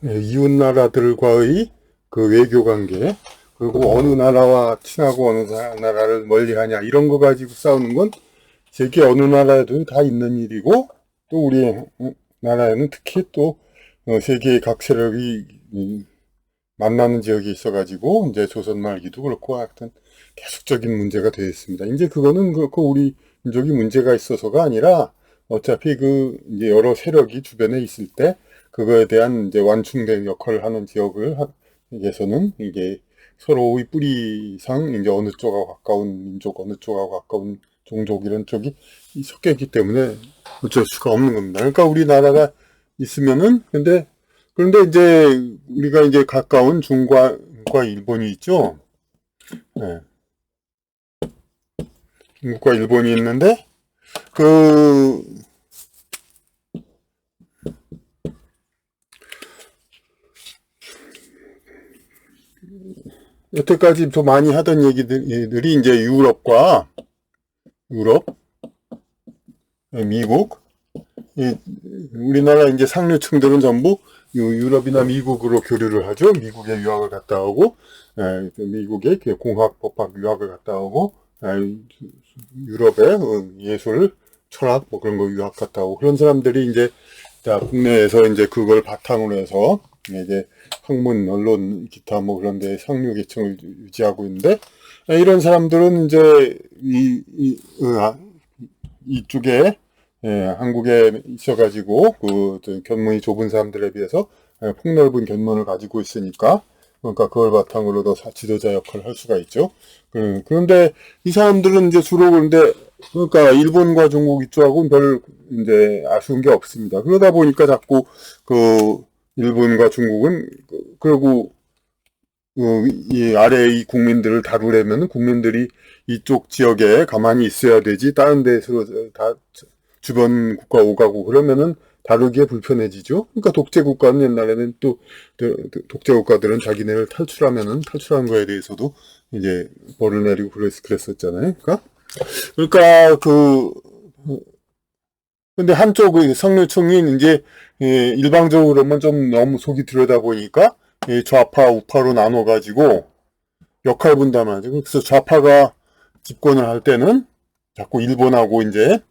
이웃 나라들과의 그 외교 관계, 그리고 어느 나라와 친하고 어느 나라를 멀리하냐 이런 거 가지고 싸우는 건 세계 어느 나라에도 다 있는 일이고, 또 우리 나라에는 특히 또 세계의 각 세력이 만나는 지역이 있어가지고 이제 조선 말기도 그렇고 하여튼 계속적인 문제가 되어 있습니다. 이제 그거는 그렇고 우리 민족이 문제가 있어서가 아니라 어차피 그 이제 여러 세력이 주변에 있을 때 그거에 대한 이제 완충된 역할을 하는 지역을 에서는 이게 서로의 뿌리상 이제 어느 쪽하고 가까운 민족, 어느 쪽하고 가까운 종족 이런 쪽이 섞여 있기 때문에 어쩔 수가 없는 겁니다. 그러니까 우리나라가 있으면은 그런데 이제 우리가 이제 가까운 중국과 일본이 있죠. 네. 중국과 일본이 있는데 그 여태까지 더 많이 하던 얘기들이 이제 유럽, 미국, 우리나라 이제 상류층들은 전부 유럽이나 미국으로 교류를 하죠. 미국에 유학을 갔다 오고, 미국의 공학, 법학 유학을 갔다 오고, 유럽의 예술, 철학 뭐 그런 거 유학 갔다 오고 그런 사람들이 이제 국내에서 이제 그걸 바탕으로 해서 이제 학문, 언론, 기타 뭐 그런 데 상류 계층을 유지하고 있는데 이런 사람들은 이제 이쪽에 한국에 있어가지고 그 견문이 좁은 사람들에 비해서 폭넓은 견문을 가지고 있으니까 그러니까 그걸 바탕으로 더 지도자 역할을 할 수가 있죠. 그런데 이 사람들은 이제 주로 그러니까 일본과 중국 이쪽하고는 별 이제 아쉬운 게 없습니다. 그러다 보니까 자꾸 그 일본과 중국은 그리고 이 아래 이 국민들을 다루려면 국민들이 이쪽 지역에 가만히 있어야 되지 다른 데서 다 주변 국가 오가고 그러면은 다루기에 불편해지죠. 그러니까 독재 국가는 옛날에는 또 독재 국가들은 자기네를 탈출한 거에 대해서도 이제 벌을 내리고 그랬었잖아요. 그러니까 근데 한쪽 상류층이 이제 일방적으로만 좀 너무 속이 들여다 보니까 좌파 우파로 나눠 가지고 역할 분담하죠. 그래서 좌파가 집권을 할 때는 자꾸 일본하고 이제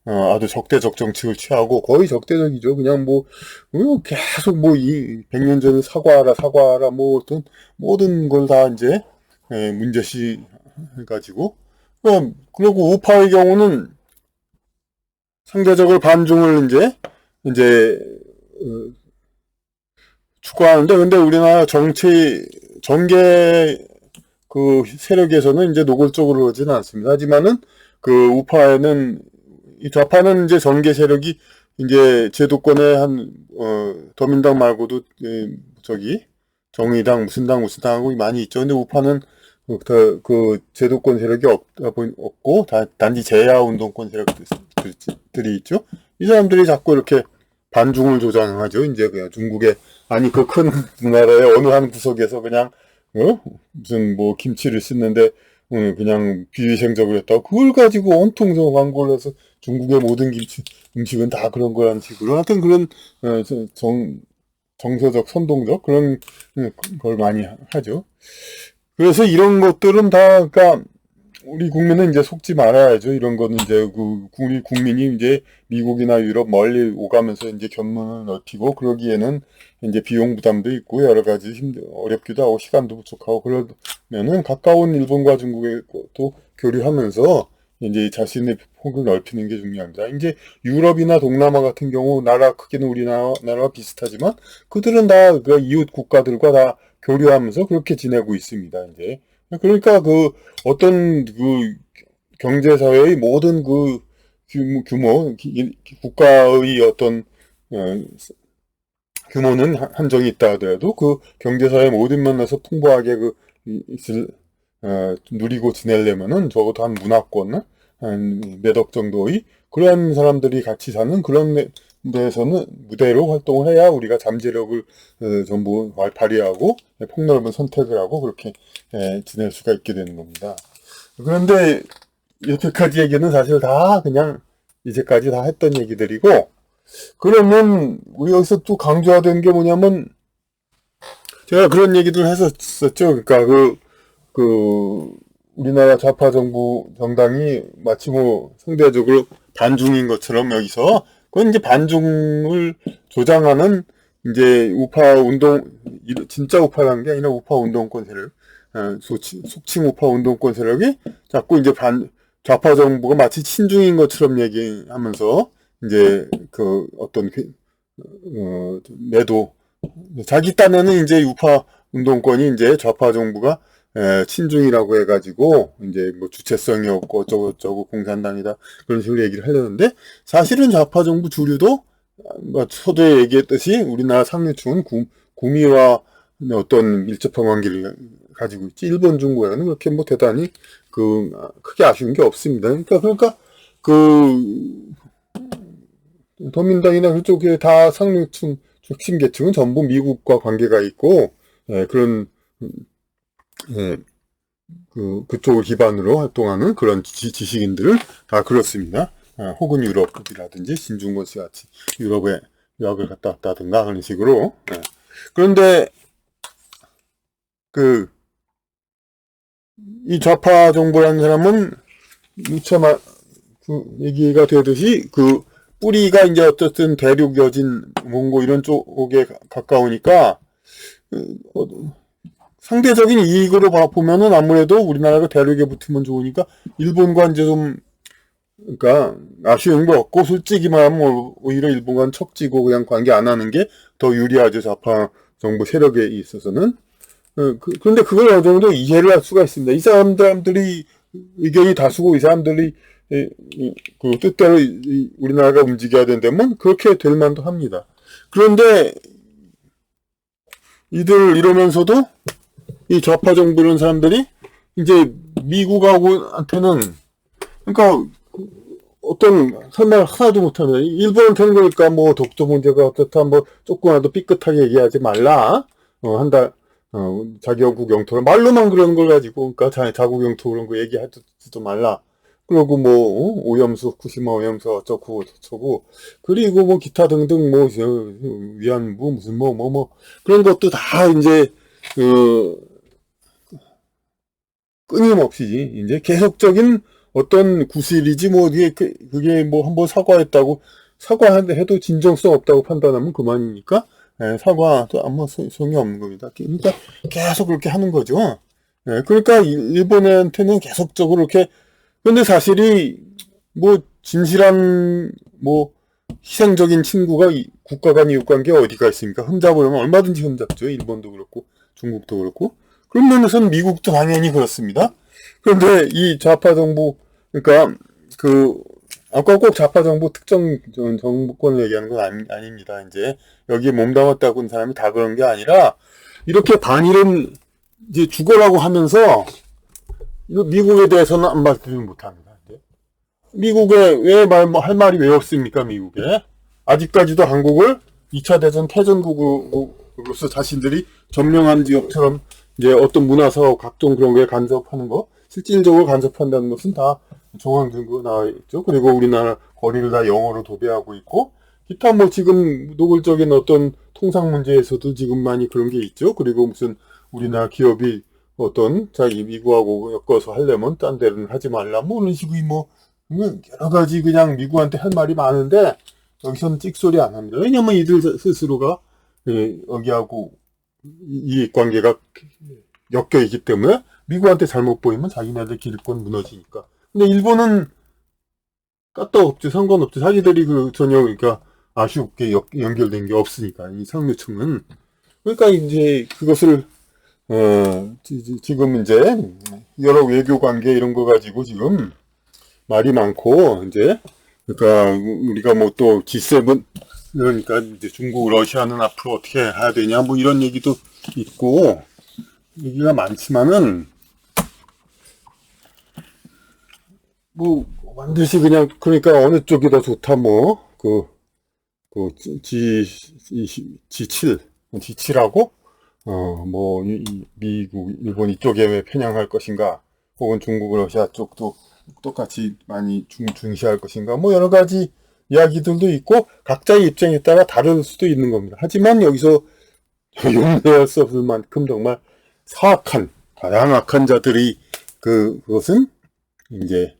아주 적대적 정책을 취하고 거의 적대적이죠. 그냥 계속 이 100년 전에 사과하라 뭐 어떤 모든 걸 다 이제 문제시 해가지고 그리고 우파의 경우는 상대적으로 반중을 이제 추구하는데 근데 우리나라 정계 그 세력에서는 이제 노골적으로 그러지는 않습니다. 하지만은 그 우파에는 이 좌파는 이제 전개 세력이 이제 제도권에 더민당 말고도 저기 정의당 무슨 당하고 많이 있죠. 근데 우파는 그 제도권 세력이 없고 단지 제야 운동권 세력들이 있죠. 이 사람들이 자꾸 이렇게 반중을 조장하죠. 이제 그냥 중국의 아니 그 큰 나라의 어느 한 구석에서 그냥 무슨 뭐 김치를 씻는데 그냥 비위생적으로 했다고 그걸 가지고 온통 광고를 해서 중국의 모든 음식은 다 그런 거라는 식으로 하여튼 그런 정서적 선동적 그런 걸 많이 하죠. 그래서 이런 것들은 다 그러니까 우리 국민은 이제 속지 말아야죠. 이런 거는 이제 우리 국민이 이제 미국이나 유럽 멀리 오가면서 이제 견문을 넓히고 그러기에는 이제 비용 부담도 있고 여러 가지 어렵기도 하고 시간도 부족하고 그러면은 가까운 일본과 중국에 또 교류하면서 이제 자신의 폭을 넓히는 게 중요합니다. 이제 유럽이나 동남아 같은 경우 나라 크기는 우리나라와 비슷하지만 그들은 다 그 이웃 국가들과 다 교류하면서 그렇게 지내고 있습니다. 이제 그러니까 어떤 경제사회의 모든 규모, 국가의 어떤 규모는 한정이 있다 하더라도 그 경제사회 모든 면에서 풍부하게 누리고 지내려면은 적어도 한 문화권, 한 몇 억 정도의 그런 사람들이 같이 사는 그런 데에서는 무대로 활동을 해야 우리가 잠재력을 전부 발휘하고 폭넓은 선택을 하고 그렇게 지낼 수가 있게 되는 겁니다. 그런데 여태까지 얘기는 사실 다 그냥 이제까지 다 했던 얘기들이고 그러면 우리 여기서 또 강조해야 되는 게 뭐냐면 제가 그런 얘기들 했었죠. 그러니까 그 우리나라 좌파 정부 정당이 마치 뭐 상대적으로 반중인 것처럼 여기서 그건 이제 반중을 조장하는 이제 우파 운동 진짜 우파라는 게 아니라 우파 운동권 세력, 속칭 우파 운동권 세력이 자꾸 이제 좌파 정부가 마치 친중인 것처럼 얘기하면서 이제 그 어떤 매도 자기 딴에는 이제 우파 운동권이 이제 좌파 정부가 친중이라고 해가지고 이제 뭐 주체성이 없고 어쩌고 공산당이다 그런 식으로 얘기를 하려는데 사실은 좌파 정부 주류도 뭐 서두에 얘기했듯이 우리나라 상류층은 구미와 어떤 밀접한 관계를 가지고 있지 일본 중국에는 그렇게 뭐 대단히 크게 아쉬운 게 없습니다. 그러니까 더민당이나 그쪽에 다 상류층 핵심 계층은 전부 미국과 관계가 있고 그런 그쪽을 기반으로 활동하는 그런 지식인들은 다 그렇습니다. 혹은 유럽이라든지 신중권 씨 같이 유럽에 유학을 갔다 왔다든가 그런 식으로. 그런데 이 좌파 정부라는 사람은 무차 얘기가 되듯이 뿌리가 이제 어쨌든 대륙 여진 몽고 이런 쪽에 가까우니까 상대적인 이익으로 보면은 아무래도 우리나라가 대륙에 붙으면 좋으니까 일본과 이제 좀 그러니까 아쉬운 거 없고 솔직히 말하면 오히려 일본과는 척지고 그냥 관계 안 하는 게 더 유리하죠. 좌파 정부 세력에 있어서는. 그런데 그걸 어느 정도 이해를 할 수가 있습니다. 이 사람들이 의견이 다수고 이 사람들이 그 뜻대로 우리나라가 움직여야 된다면 그렇게 될 만도 합니다. 그런데 이러면서도 이 좌파 정부 이런 사람들이 이제 미국하고한테는 그러니까 어떤 설명을 하나도 못합니다. 일본한테는 그러니까 뭐 독도 문제가 어떻다 뭐 조금이라도 삐끗하게 얘기하지 말라. 자기국 영토를 말로만 그러는 걸 가지고 그러니까 자국 영토 그런 거 얘기하지도 말라. 그리고 뭐 오염수 후쿠시마 오염수 어쩌고 저쩌고 그리고 뭐 기타 등등 뭐 위안부 무슨 뭐 그런 것도 다 이제 끊임없이 이제 계속적인 어떤 구실이지 뭐 그게 뭐 한번 사과했다고 사과해도 진정성 없다고 판단하면 그만이니까 사과도 아무 소용이 없는 겁니다. 그러니까 계속 그렇게 하는 거죠. 그러니까 일본한테는 계속적으로 이렇게 근데 사실이 뭐 진실한 뭐 희생적인 친구가 국가 간 이웃 관계 어디가 있습니까? 흠잡으려면 얼마든지 흠잡죠. 일본도 그렇고 중국도 그렇고 그런 면에서는 미국도 당연히 그렇습니다. 그런데 이 좌파 정부 그러니까 아까 꼭 좌파 정부 특정 정부권을 얘기하는 건 아닙니다. 이제 여기에 몸담았다고 한 사람이 다 그런 게 아니라 이렇게 반일은 이제 죽어라고 하면서 미국에 대해서는 안 받지는 못합니다. 미국에 할 말이 왜 없습니까? 미국에 아직까지도 한국을 2차 대전 태전국으로서 자신들이 점령한 지역처럼 이제 어떤 문화사업 각종 그런 거에 간섭하는 거 실질적으로 간섭한다는 것은 다 정황 증거 나와 있죠. 그리고 우리나라 거리를 다 영어로 도배하고 있고 기타 뭐 지금 노골적인 어떤 통상 문제에서도 지금 많이 그런 게 있죠. 그리고 무슨 우리나라 기업이 어떤 자기 미국하고 엮어서 하려면 딴 데는 하지 말라 뭐 이런 식의 뭐 여러 가지 그냥 미국한테 할 말이 많은데 여기서는 찍소리 안 합니다. 왜냐면 이들 스스로가 여기하고 이익관계가 엮여 있기 때문에 미국한테 잘못 보이면 자기네들 기득권 무너지니까. 근데 일본은 까딱없죠. 상관없죠. 자기들이 전혀 그러니까 아쉽게 연결된 게 없으니까 이 상류층은. 그러니까 이제 그것을 지금 이제 여러 외교 관계 이런 거 가지고 지금 말이 많고 이제 그러니까 우리가 뭐 또 G7 그러니까 이제 중국, 러시아는 앞으로 어떻게 해야 되냐 뭐 이런 얘기도 있고 얘기가 많지만은 뭐 반드시 그냥 그러니까 어느 쪽이 더 좋다 뭐 G7하고 뭐 미국, 일본 이쪽에 왜 편향할 것인가 혹은 중국, 러시아 쪽도 똑같이 많이 중시할 것인가 뭐 여러 가지 이야기들도 있고 각자의 입장에 따라 다를 수도 있는 겁니다. 하지만 여기서 용서할 수 없을 만큼 정말 사악한, 가장 악한 자들이 그것은 이제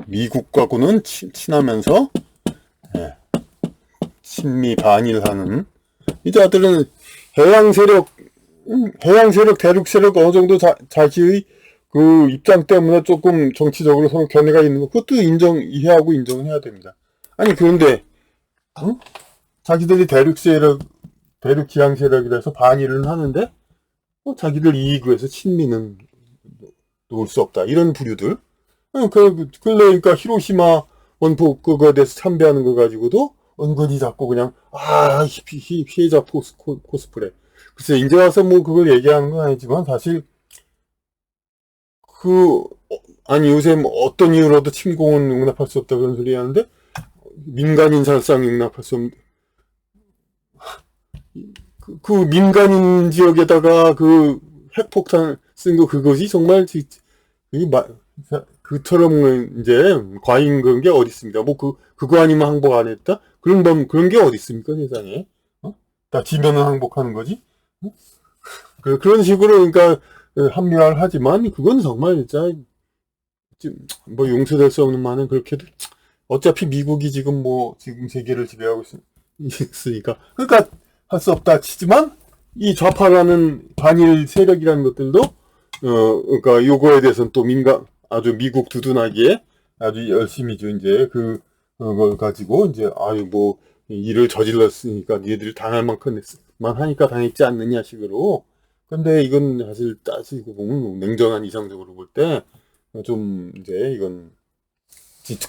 미국과는 친하면서 친미 반일하는 이 자들은 해양 세력, 대륙 세력 어느 정도 자기의 그 입장 때문에 조금 정치적으로 서로 견해가 있는 거, 그것도 이해하고 인정을 해야 됩니다. 아니, 그런데, 자기들이 대륙 지향 세력이라서 반일은 하는데, 자기들 이익을 위해서 친미는 놓을 수 없다. 이런 부류들. 그러니까 히로시마 원폭 그거에 대해서 참배하는 거 가지고도 은근히 자꾸 그냥, 피해자 코스프레. 글쎄, 이제 와서 뭐 그걸 얘기하는 건 아니지만, 사실, 아니, 요새 뭐 어떤 이유로도 침공은 용납할 수 없다 그런 소리 하는데, 민간인 살상 용납할 수 없는, 그 민간인 지역에다가 그 핵폭탄 쓴 거 그것이 정말, 그처럼 이제 과잉 그런 게 어디 있습니까? 뭐 그거 아니면 항복 안 했다? 그런 게 어디 있습니까, 세상에? 다 지면은 항복하는 거지? 그런 식으로, 그러니까, 합리화를 하지만, 그건 정말 진짜, 뭐 용서될 수 없는 만은 그렇게도, 어차피 미국이 지금 세계를 지배하고 있으니까. 그러니까, 할 수 없다 치지만, 이 좌파라는 반일 세력이라는 것들도, 그러니까 요거에 대해서는 또 아주 미국 두둔하기에 아주 열심히 이제 그걸 가지고 이제 일을 저질렀으니까 니들이 당할 만큼만 하니까 당했지 않느냐 식으로. 근데 이건 사실 따지고 보면 냉정한 이상적으로 볼 때 좀 이제 이건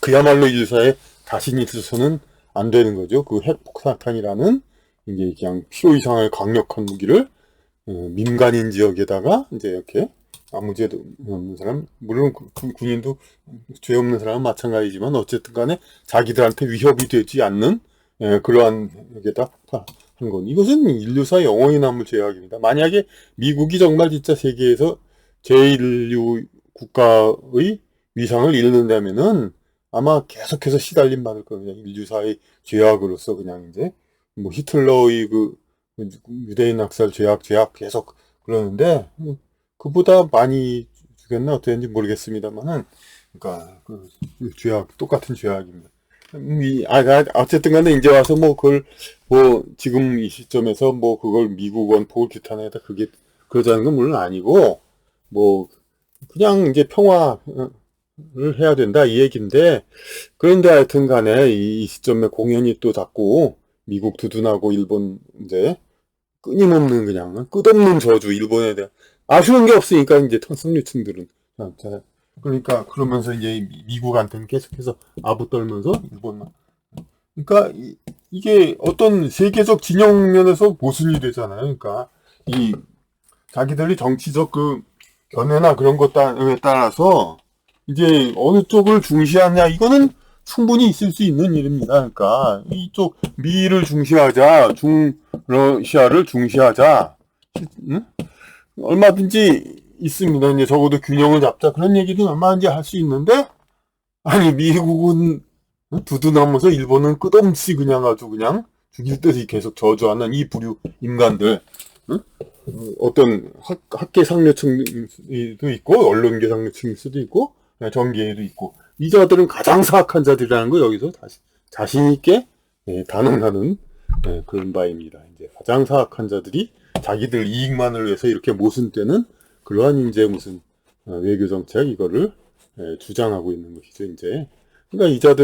그야말로 인류사에 자신이 있어서는 안 되는 거죠. 그 핵폭탄이라는 이제 그냥 필요 이상의 강력한 무기를 민간인 지역에다가 이제 이렇게 아무 죄도 없는 사람, 물론 군인도 죄 없는 사람은 마찬가지지만 어쨌든 간에 자기들한테 위협이 되지 않는 그러한 여기다 한 건. 이것은 인류사 영원히 남을 죄악입니다. 만약에 미국이 정말 진짜 세계에서 제1류 국가의 위상을 잃는다면은 아마 계속해서 시달림 받을 겁니다. 인류사의 죄악으로서 그냥 이제 뭐 히틀러의 유대인 학살 죄악 계속 그러는데 그보다 많이 주겠나 어땠는지 모르겠습니다만은 그러니까 죄악 똑같은 죄악입니다. 어쨌든 간에 이제 와서 지금 이 시점에서 그걸 미국 원폭을 규탄하다 그게 그러자는 건 물론 아니고 그냥 이제 평화를 해야 된다 이 얘기인데, 그런데 하여튼 간에 이 시점에 공연이 또 자꾸 미국 두둔하고 일본 이제 끊임없는 그냥 끝없는 저주 일본에 대한 아쉬운 게 없으니까 이제 승류층들은 그러니까 그러면서 이제 미국한테는 계속해서 아부 떨면서 일본만. 그러니까 이게 어떤 세계적 진영 면에서 모순이 되잖아요. 그러니까 이 자기들이 정치적 견해나 그런 것에 따라서 이제 어느 쪽을 중시하냐 이거는 충분히 있을 수 있는 일입니다. 그러니까 이쪽 미를 중시하자, 중러시아를 중시하자, 응? 얼마든지 있습니다. 이제 적어도 균형을 잡자 그런 얘기는 얼마든지 할 수 있는데, 아니 미국은 두둔하면서 일본은 끝없이 그냥 아주 그냥 죽일 듯이 계속 저주하는 이 부류 인간들, 응? 어떤 학계 상류층도 있고 언론계 상류층일 수도 있고 정계에도 있고, 이 자들은 가장 사악한 자들이라는 거 여기서 다시 자신 있게 단언하는 그런 바입니다. 이제 가장 사악한 자들이 자기들 이익만을 위해서 이렇게 모순되는 그러한 이제 무슨 외교 정책 이거를 주장하고 있는 것이죠. 이제 그러니까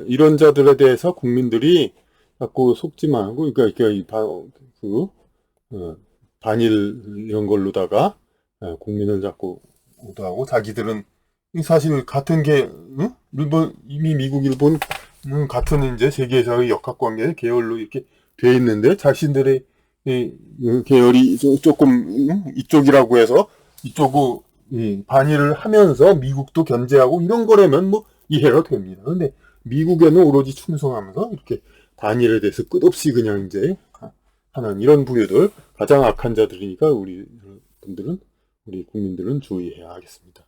이런 자들에 대해서 국민들이 자꾸 속지만 하고, 그러니까 반일 이런 걸로다가 국민을 자꾸 오도하고, 자기들은 사실 같은 게 이미 미국 일본 같은 이제 세계사의 역학관계 계열로 이렇게 돼 있는데 자신들의 계열이 조금 이쪽이라고 해서 이쪽을 반일을 하면서 미국도 견제하고 이런 거라면 이해가 됩니다. 근데 미국에는 오로지 충성하면서 이렇게 반일에 대해서 끝없이 그냥 이제 하는 이런 부류들 가장 악한 자들이니까 우리 국민들은 주의해야 하겠습니다.